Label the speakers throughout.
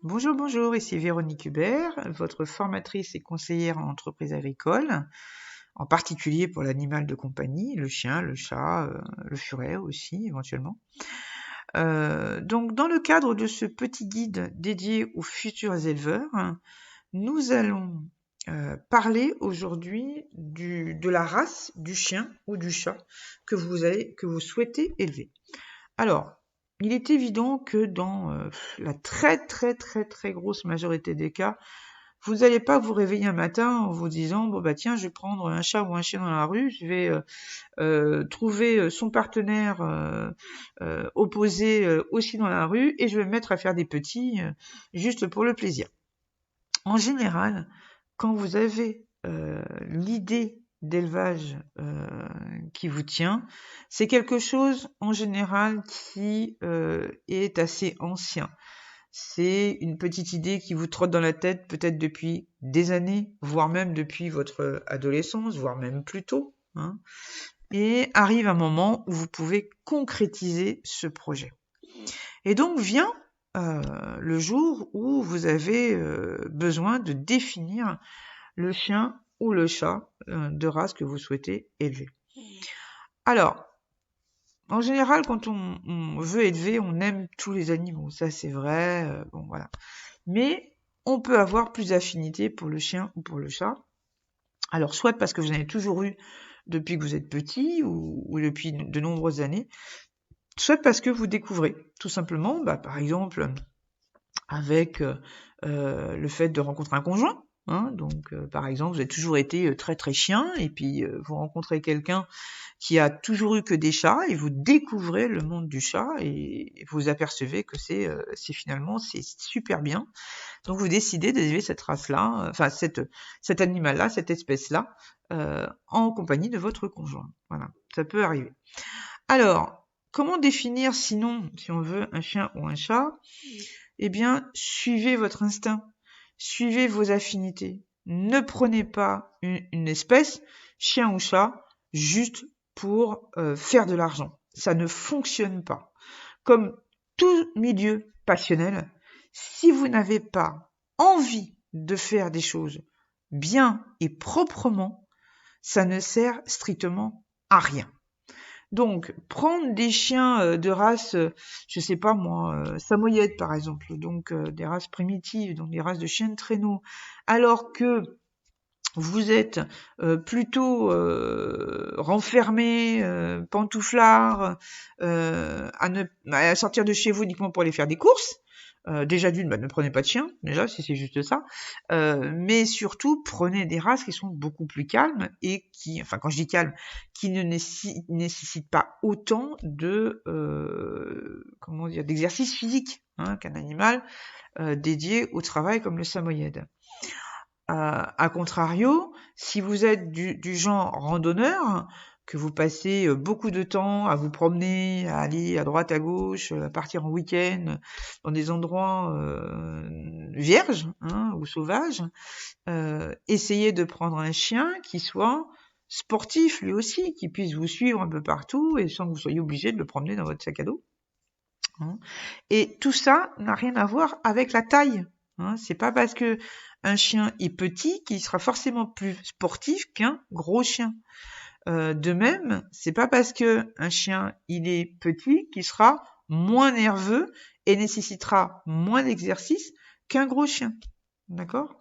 Speaker 1: Bonjour, bonjour, ici Véronique Hubert, votre formatrice et conseillère en entreprise agricole, en particulier pour l'animal de compagnie, le chien, le chat, le furet aussi éventuellement. Donc dans le cadre de ce petit guide dédié aux futurs éleveurs, nous allons parler aujourd'hui de la race du chien ou du chat que vous souhaitez élever. Alors, il est évident que dans la très grosse majorité des cas, vous n'allez pas vous réveiller un matin en vous disant bon bah tiens, je vais prendre un chat ou un chien dans la rue, je vais trouver son partenaire opposé aussi dans la rue et je vais me mettre à faire des petits juste pour le plaisir. En général, quand vous avez l'idée d'élevage qui vous tient, c'est quelque chose en général qui est assez ancien. C'est une petite idée qui vous trotte dans la tête peut-être depuis des années, voire même depuis votre adolescence, voire même plus tôt. Et arrive un moment où vous pouvez concrétiser ce projet. Et donc vient le jour où vous avez besoin de définir le chien ou le chat de race que vous souhaitez élever. Alors, en général, quand on veut élever, on aime tous les animaux, ça c'est vrai, bon voilà. Mais on peut avoir plus d'affinité pour le chien ou pour le chat. Alors, soit parce que vous en avez toujours eu depuis que vous êtes petit ou depuis de nombreuses années, soit parce que vous découvrez, tout simplement, par exemple, avec le fait de rencontrer un conjoint. Donc, par exemple, vous avez toujours été très chien, et puis vous rencontrez quelqu'un qui a toujours eu que des chats, et vous découvrez le monde du chat, et vous apercevez que c'est finalement c'est super bien. Donc, vous décidez d'élever cette race-là, enfin cet animal-là, cette espèce-là, en compagnie de votre conjoint. Voilà, ça peut arriver. Alors, comment définir sinon, si on veut, un chien ou un chat ? Eh bien, suivez votre instinct, suivez vos affinités. Ne prenez pas une espèce, chien ou chat, juste pour faire de l'argent. Ça ne fonctionne pas. Comme tout milieu passionnel, si vous n'avez pas envie de faire des choses bien et proprement, ça ne sert strictement à rien. Donc, prendre des chiens de race, je sais pas moi, samoyède par exemple, donc des races primitives, donc des races de chiens de traîneau, alors que vous êtes plutôt renfermé, pantouflard, à sortir de chez vous uniquement pour aller faire des courses. Déjà d'une, ne prenez pas de chien, déjà, si c'est juste ça. Mais surtout, prenez des races qui sont beaucoup plus calmes et qui, enfin quand je dis calme, qui ne nécessitent pas autant de d'exercice physique qu'un animal dédié au travail comme le samoyède. A contrario, si vous êtes du genre randonneur, que vous passez beaucoup de temps à vous promener, à aller à droite, à gauche, à partir en week-end dans des endroits vierges ou sauvages, essayez de prendre un chien qui soit sportif lui aussi, qui puisse vous suivre un peu partout et sans que vous soyez obligé de le promener dans votre sac à dos. Et tout ça n'a rien à voir avec la taille. C'est pas parce que un chien est petit qu'il sera forcément plus sportif qu'un gros chien. De même, c'est pas parce que un chien il est petit qu'il sera moins nerveux et nécessitera moins d'exercice qu'un gros chien. D'accord ?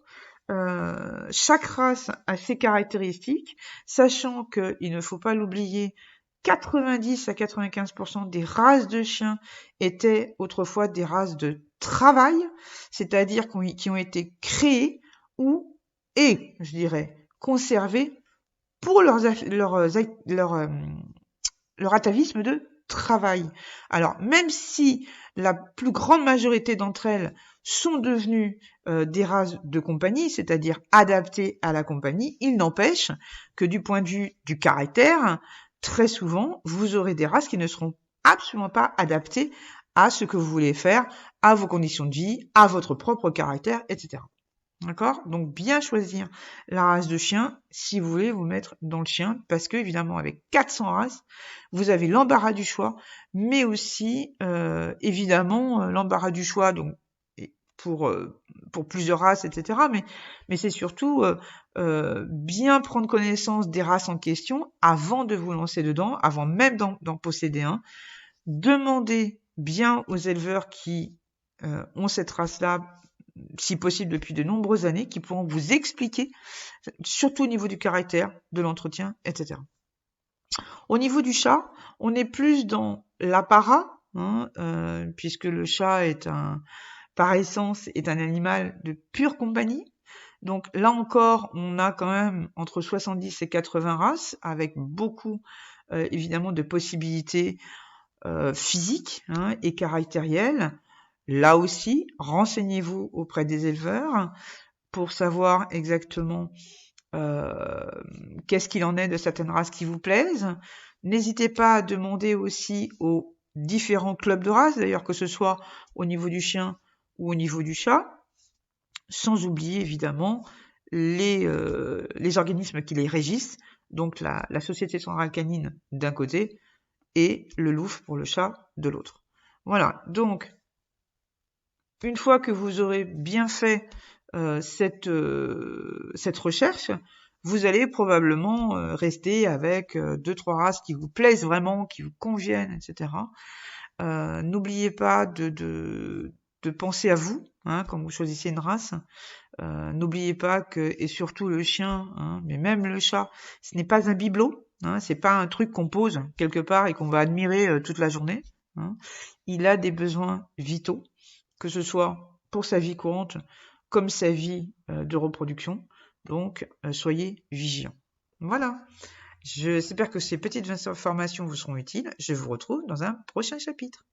Speaker 1: Chaque race a ses caractéristiques, sachant qu'il ne faut pas l'oublier, 90 à 95% des races de chiens étaient autrefois des races de travail, c'est-à-dire qui ont été créées je dirais, conservées pour leur atavisme de travail. Alors, même si la plus grande majorité d'entre elles sont devenues des races de compagnie, c'est-à-dire adaptées à la compagnie, il n'empêche que du point de vue du caractère, très souvent, vous aurez des races qui ne seront absolument pas adaptées à ce que vous voulez faire, à vos conditions de vie, à votre propre caractère, etc. D'accord ? Donc bien choisir la race de chien si vous voulez vous mettre dans le chien, parce que évidemment avec 400 races, vous avez l'embarras du choix, mais aussi évidemment l'embarras du choix donc pour plusieurs races, etc. Mais c'est surtout bien prendre connaissance des races en question avant de vous lancer dedans, avant même d'en posséder un. Demandez bien aux éleveurs qui ont cette race-là, si possible depuis de nombreuses années, qui pourront vous expliquer, surtout au niveau du caractère, de l'entretien, etc. Au niveau du chat, on est plus dans l'apparat, hein, puisque le chat par essence, est un animal de pure compagnie. Donc là encore, on a quand même entre 70 et 80 races, avec beaucoup évidemment de possibilités physiques, hein, et caractérielles. Là aussi, renseignez-vous auprès des éleveurs pour savoir exactement qu'est-ce qu'il en est de certaines races qui vous plaisent. N'hésitez pas à demander aussi aux différents clubs de races, d'ailleurs que ce soit au niveau du chien ou au niveau du chat, sans oublier évidemment les organismes qui les régissent, donc la Société Centrale Canine d'un côté et le LOUF pour le chat de l'autre. Voilà, donc une fois que vous aurez bien fait cette recherche, vous allez probablement rester avec 2-3 races qui vous plaisent vraiment, qui vous conviennent, etc. N'oubliez pas de penser à vous, hein, quand vous choisissez une race. N'oubliez pas que, et surtout le chien, hein, mais même le chat, ce n'est pas un bibelot, hein, c'est pas un truc qu'on pose quelque part et qu'on va admirer toute la journée. Hein. Il a des besoins vitaux, que ce soit pour sa vie courante comme sa vie de reproduction. Donc, soyez vigilants. Voilà. J'espère que ces petites informations vous seront utiles. Je vous retrouve dans un prochain chapitre.